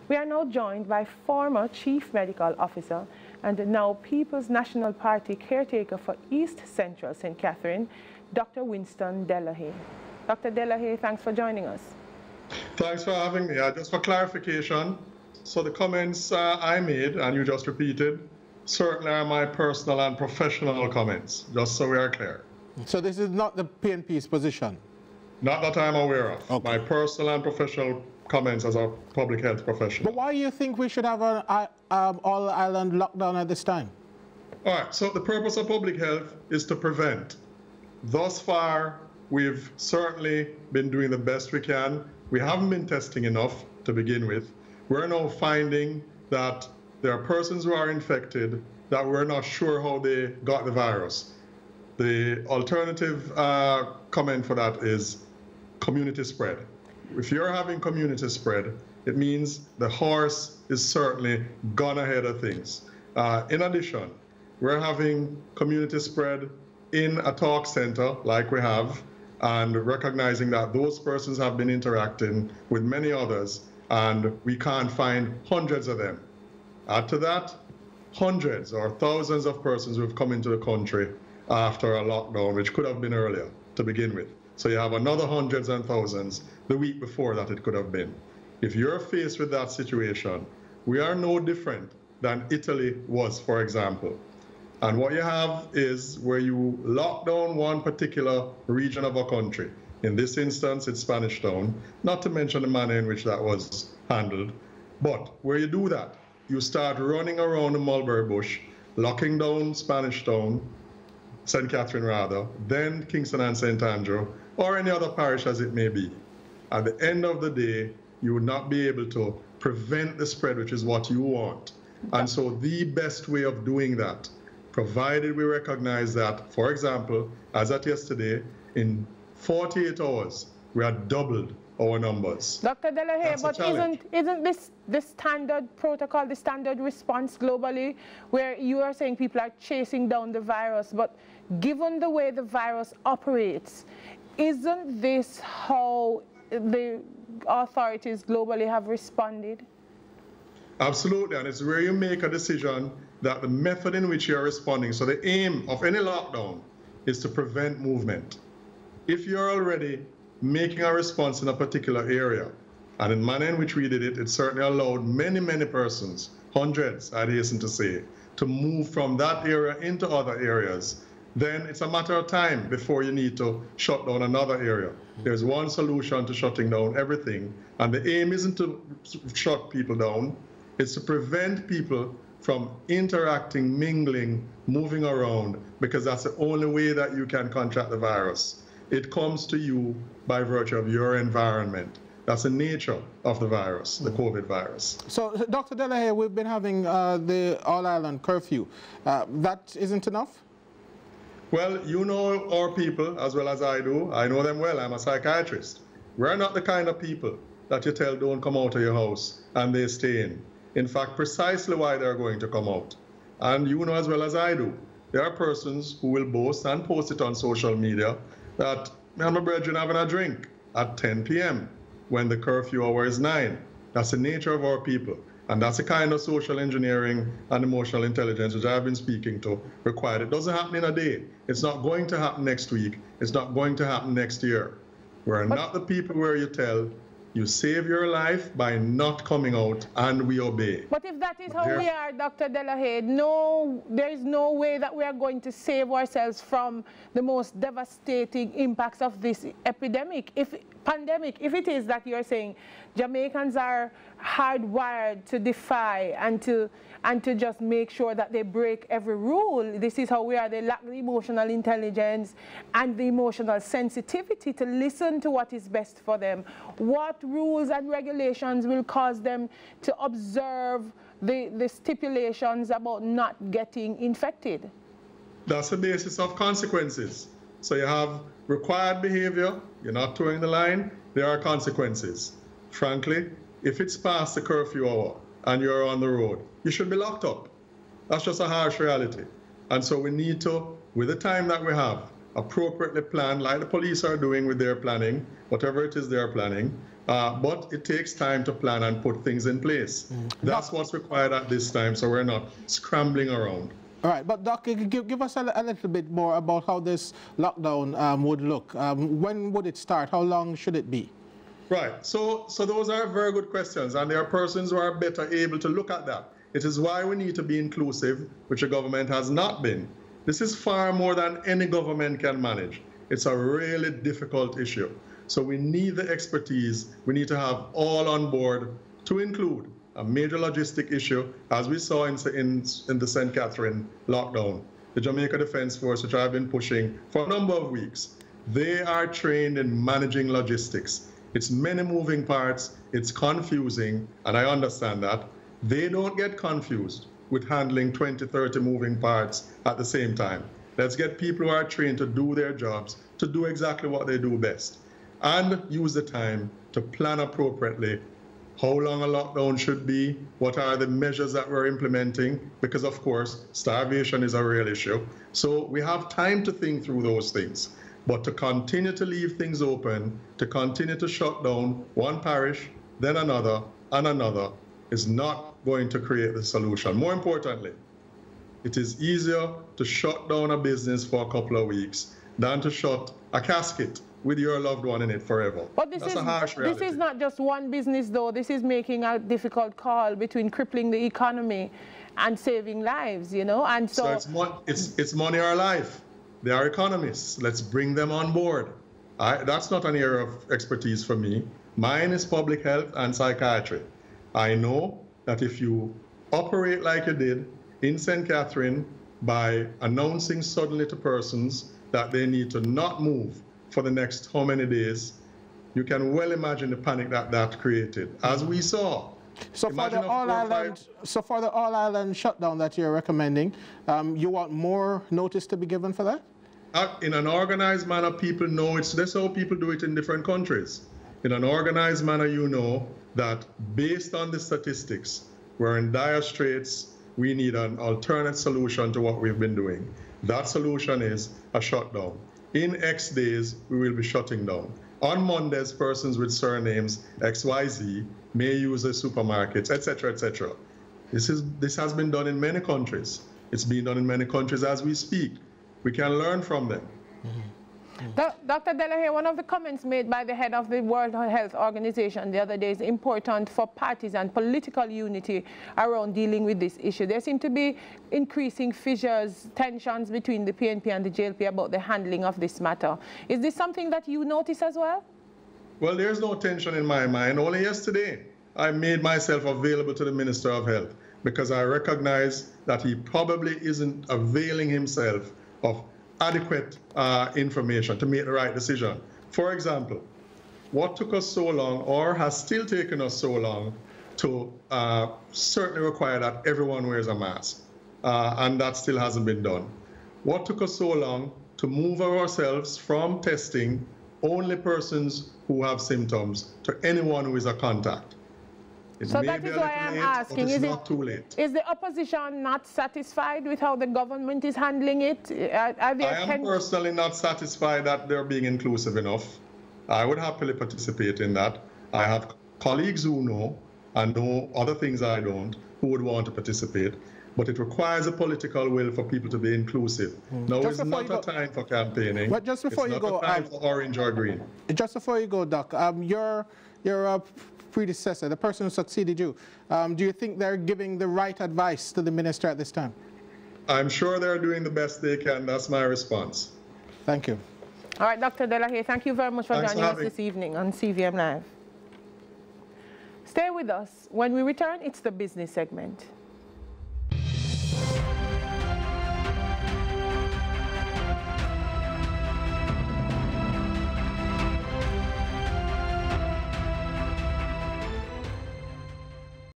We are now joined by former Chief Medical Officer and now People's National Party caretaker for East Central St. Catherine, Dr. Winston Delahaye. Dr. Delahaye, thanks for joining us. Thanks for having me. Just for clarification, so the comments I made and you just repeated certainly are my personal and professional comments, just so we are clear. So this is not the PNP's position? Not that I'm aware of. Okay. My personal and professional comments as a public health professional. But why do you think we should have an all-island lockdown at this time? All right, so the purpose of public health is to prevent. Thus far, we've certainly been doing the best we can. We haven't been testing enough to begin with. We're now finding that there are persons who are infected that we're not sure how they got the virus. The alternative comment for that is community spread. If you're having community spread, it means the horse is certainly gone ahead of things. In addition, we're having community spread in a talk center like we have, and recognizing that those persons have been interacting with many others, and we can't find hundreds of them. Add to that, hundreds or thousands of persons who have come into the country after a lockdown, which could have been earlier to begin with. So you have another hundreds and thousands the week before that it could have been. If you're faced with that situation, we are no different than Italy was, for example. And what you have is where you lock down one particular region of a country. In this instance, it's Spanish Town, not to mention the manner in which that was handled. But where you do that, you start running around the mulberry bush, locking down Spanish Town, St. Catherine rather, then Kingston and St. Andrew, or any other parish as it may be. At the end of the day, you would not be able to prevent the spread, which is what you want. And so the best way of doing that, provided we recognize that, for example, as at yesterday, in 48 hours, we had doubled our numbers. Dr. Delahaye, but isn't this the standard protocol, the standard response globally, where you are saying people are chasing down the virus, but given the way the virus operates, isn't this how the authorities globally have responded? Absolutely, and it's where you make a decision that the method in which you are responding, so the aim of any lockdown is to prevent movement. If you're already making a response in a particular area, and in the manner in which we did it, it certainly allowed many, many persons, hundreds, I'd hasten to say, to move from that area into other areas, then it's a matter of time before you need to shut down another area. There's one solution to shutting down everything, and the aim isn't to shut people down, it's to prevent people from interacting, mingling, moving around, because that's the only way that you can contract the virus. It comes to you by virtue of your environment. That's the nature of the virus, the COVID virus. So, Dr. Delahaye, we've been having the all-island curfew. That isn't enough? Well, you know our people as well as I do. I know them well. I'm a psychiatrist. We're not the kind of people that you tell don't come out of your house and they stay in. In fact, precisely why they're going to come out. And you know as well as I do, there are persons who will boast and post it on social media that me and my brethren having a drink at 10 p.m. when the curfew hour is 9. That's the nature of our people. And that's the kind of social engineering and emotional intelligence which I've been speaking to required. It doesn't happen in a day. It's not going to happen next week. It's not going to happen next year. We're not the people where you tell, you save your life by not coming out, and we obey. But if that is how we are, Dr. Delahaye, no, there is no way that we are going to save ourselves from the most devastating impacts of this epidemic. If it is that you're saying Jamaicans are hardwired to defy and to just make sure that they break every rule. This is how we are. They lack the emotional intelligence and the emotional sensitivity to listen to what is best for them. What rules and regulations will cause them to observe the stipulations about not getting infected? That's the basis of consequences. So you have required behavior, you're not towing the line, there are consequences. Frankly, if it's past the curfew hour and you're on the road, you should be locked up. That's just a harsh reality. And so we need to, with the time that we have, appropriately plan, like the police are doing with their planning, whatever it is they're planning, But it takes time to plan and put things in place. That's what's required at this time, so we're not scrambling around. All right, but Doc, give us a little bit more about how this lockdown would look. When would it start? How long should it be? Right, so those are very good questions, and there are persons who are better able to look at that. It is why we need to be inclusive, which the government has not been. This is far more than any government can manage. It's a really difficult issue. So we need the expertise. We need to have all on board, to include a major logistic issue, as we saw in the St. Catherine lockdown. The Jamaica Defense Force, which I've been pushing for a number of weeks, they are trained in managing logistics. It's many moving parts, it's confusing, and I understand that. They don't get confused with handling 20, 30 moving parts at the same time. Let's get people who are trained to do their jobs, to do exactly what they do best, and use the time to plan appropriately how long a lockdown should be, what are the measures that we're implementing, because of course, starvation is a real issue. So we have time to think through those things. But to continue to leave things open, to continue to shut down one parish, then another, and another, is not going to create the solution. More importantly, it is easier to shut down a business for a couple of weeks than to shut a casket with your loved one in it forever. But that's a harsh reality. This is not just one business, though. This is making a difficult call between crippling the economy and saving lives, you know? And so it's money or life. They are economists. Let's bring them on board. That's not an area of expertise for me. Mine is public health and psychiatry. I know that if you operate like you did in St. Catherine by announcing suddenly to persons that they need to not move for the next how many days, you can well imagine the panic that created, as we saw. So for the all-island shutdown that you're recommending, you want more notice to be given for that? In an organized manner, people know that's how people do it in different countries. In an organized manner, you know that based on the statistics, we're in dire straits, we need an alternate solution to what we've been doing. That solution is a shutdown. In X days, we will be shutting down. On Mondays, persons with surnames XYZ may use the supermarkets, etc., etc. This has been done in many countries. It's being done in many countries as we speak. We can learn from them. Dr. De La Haye, one of the comments made by the head of the World Health Organization the other day is important for parties and political unity around dealing with this issue. There seem to be increasing fissures, tensions between the PNP and the JLP about the handling of this matter. Is this something that you notice as well? Well, there's no tension in my mind. Only yesterday, I made myself available to the Minister of Health because I recognize that he probably isn't availing himself of adequate information to make the right decision. For example, what took us so long, or has still taken us so long, to certainly require that everyone wears a mask, and that still hasn't been done. What took us so long to move ourselves from testing only persons who have symptoms to anyone who is a contact? So that is why I'm asking, is the opposition not satisfied with how the government is handling it? I am personally not satisfied that they're being inclusive enough. I would happily participate in that. I have colleagues who know, and know other things I don't, who would want to participate. But it requires a political will for people to be inclusive. Now, it's not a time for campaigning. But just before you go, it's not a time for orange or green. Just before you go, Doc, your predecessor, the person who succeeded you, do you think they're giving the right advice to the minister at this time? I'm sure they're doing the best they can. That's my response. Thank you. All right, Dr. De La Haye, thank you very much for joining us this evening on CVM Live. Stay with us. When we return, it's the business segment.